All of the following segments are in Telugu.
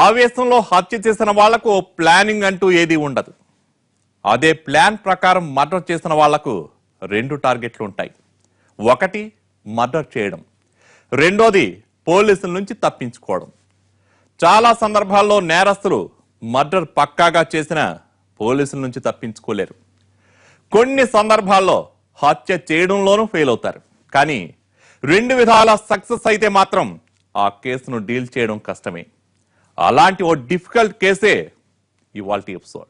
ఆవేశంలో హత్య చేసిన వాళ్లకు ప్లానింగ్ అంటూ ఏది ఉండదు. అదే ప్లాన్ ప్రకారం మర్డర్ చేసిన వాళ్లకు 2 టార్గెట్లు ఉంటాయి. ఒకటి మర్డర్ చేయడం, రెండోది పోలీసుల నుంచి తప్పించుకోవడం. చాలా సందర్భాల్లో నేరస్తులు మర్డర్ పక్కాగా చేసిన పోలీసుల నుంచి తప్పించుకోలేరు. కొన్ని సందర్భాల్లో హత్య చేయడంలోనూ ఫెయిల్ అవుతారు. కానీ 2 విధాల సక్సెస్ అయితే మాత్రం ఆ కేసును డీల్ చేయడం కష్టమే. అలాంటి ఓ డిఫికల్ట్ కేసే ఇవాల్టి ఎపిసోడ్.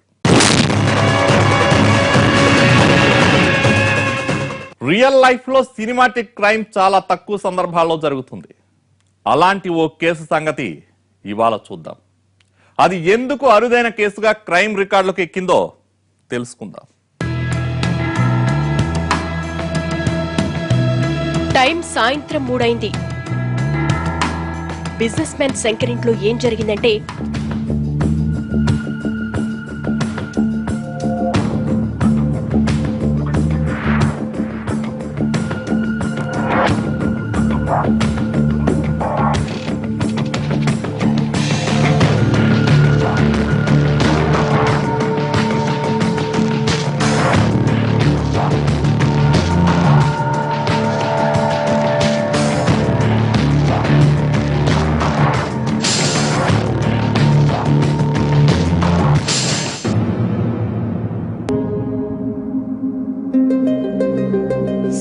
రియల్ లైఫ్ లో సినిమాటిక్ క్రైమ్ చాలా తక్కువ సందర్భాల్లో జరుగుతుంది. అలాంటి ఓ కేసు సంగతి ఇవాళ చూద్దాం. అది ఎందుకు అరుదైన కేసుగా క్రైమ్ రికార్డులకు ఎక్కిందో తెలుసుకుందాం. టైం సాయంత్రం 3 అయింది. బిజినెస్ మ్యాన్ శంకర్ ఇంట్లో ఏం జరిగిందంటే,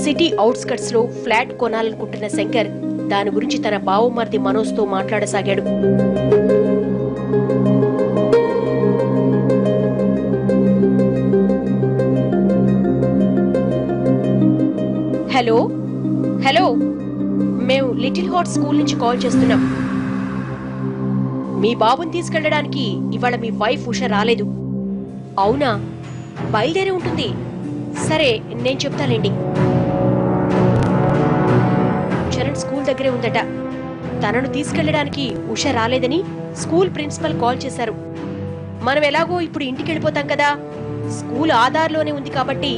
సిటీ అవుట్స్కట్స్ లో ఫ్లాట్ కొనాలనుకుంటున్న శంకర్ దాని గురించి తన బావమర్ది మనోజ్ తో మాట్లాడసాగాడు. హలో హలో, మేము లిటిల్ హార్ట్ స్కూల్ నుంచి కాల్ చేస్తున్నాం. మీ బాబుని తీసుకెళ్లడానికి ఇవాళ మీ వైఫ్ ఉష రాలేదు. అవునా, బయలుదేరి ఉంటుంది. సరే, నేను చెప్తాలేండి. చరణ్ స్కూల్ దగ్గరే ఉందట. తనను తీసుకెళ్లడానికి ఉష రాలేదని స్కూల్ ప్రిన్సిపల్ కాల్ చేశారు. మనం ఎలాగో ఇప్పుడు ఇంటికి వెళ్ళిపోతాం కదా, స్కూల్ ఆధార్లోనే ఉంది కాబట్టి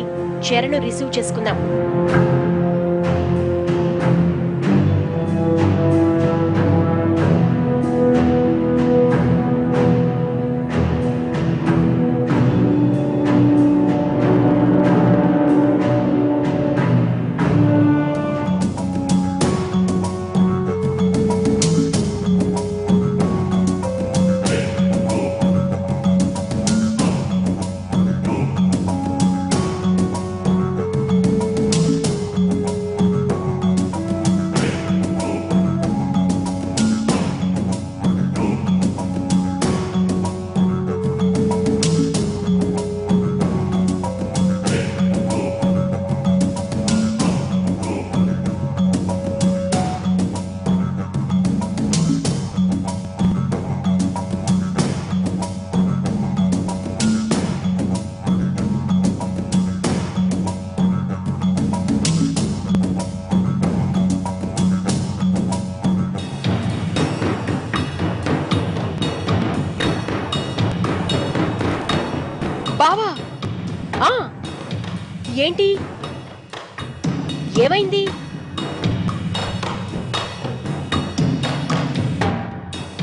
చరణ్ రిసీవ్ చేసుకుందాం. బావా, ఏంటి, ఏమైంది?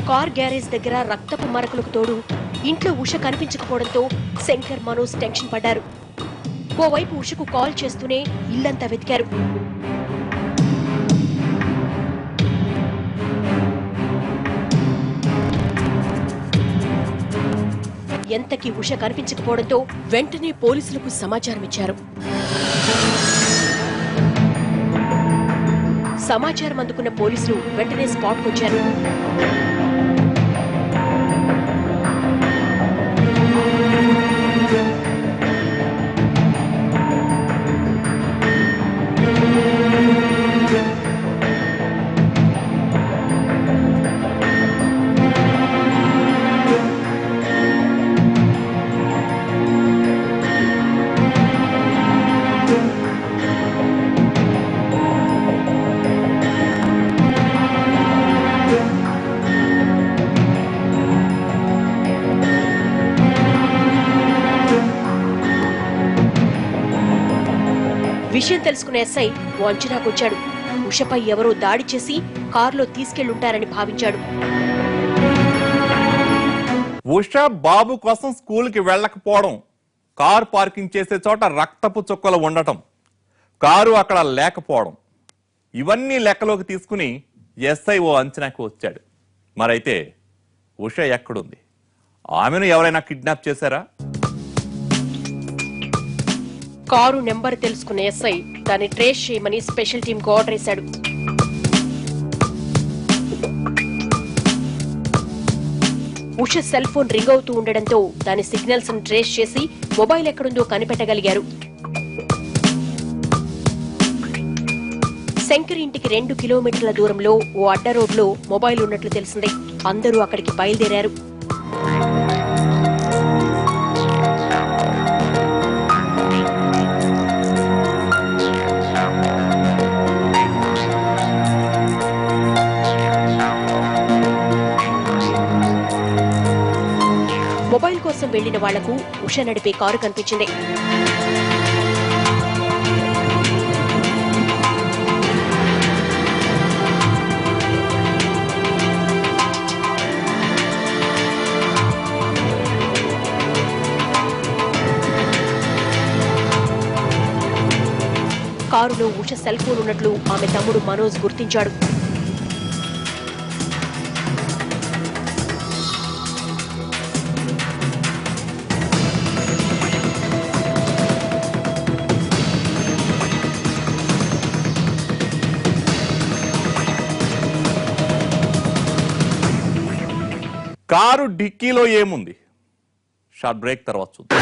కార్ గ్యారేజ్ దగ్గర రక్తపు మరకలకు తోడు ఇంట్లో ఉష కనిపించకపోవడంతో శంకర్, మనోజ్ టెన్షన్ పడ్డారు. ఓవైపు ఉషకు కాల్ చేస్తూనే ఇల్లంతా వెతికారు. ఎంతకీ ఉష కనిపించకపోవడంతో వెంటనే పోలీసులకు సమాచారం ఇచ్చారు. సమాచారం అందుకున్న పోలీసులు వెంటనే స్పాట్కు వచ్చారు. విషయం తెలుసుకున్న ఎస్ఐ వంచనాకొచ్చాడు. ఉషపై ఎవరో దాడి చేసి కారులో తీసుకెళ్లుంటారని భావించాడు. ఉష బాబు కోసం స్కూల్కి వెళ్ళకపోవడం, కారు పార్కింగ్ చేసే చోట రక్తపు చుక్కలు ఉండటం, కారు అక్కడ లేకపోవడం, ఇవన్నీ లెక్కలోకి తీసుకుని ఎస్ఐ ఓ అంచనాకు వచ్చాడు. మరైతే ఉష ఎక్కడుంది? ఆమెను ఎవరైనా కిడ్నాప్ చేశారా? కారు నెంబర్ తెలుసుకున్న ఎస్ఐ దాన్ని ట్రేస్ చేయమని స్పెషల్ టీమ్ కు ఆర్డర్ వేశాడు. ఉష సెల్ ఫోన్ రింగ్ అవుతూ ఉండడంతో దాని సిగ్నల్స్ ను ట్రేస్ చేసి మొబైల్ ఎక్కడుందో కనిపెట్టగలిగారు. శంకర్ ఇంటికి 2 కిలోమీటర్ల దూరంలో ఓ అడ్డ రోడ్లో మొబైల్ ఉన్నట్లు తెలిసింది. అందరూ అక్కడికి బయలుదేరారు. మొబైల్ కోసం వెళ్లిన వాళ్లకు ఉష నడిపే కారు కనిపించింది. కారులో ఉష సెల్ ఫోన్ ఉన్నట్లు ఆమె తమ్ముడు మనోజ్ గుర్తించాడు. కారు డిక్కీలో ఏముంది? షార్ట్ బ్రేక్ తర్వాత చూద్దాం.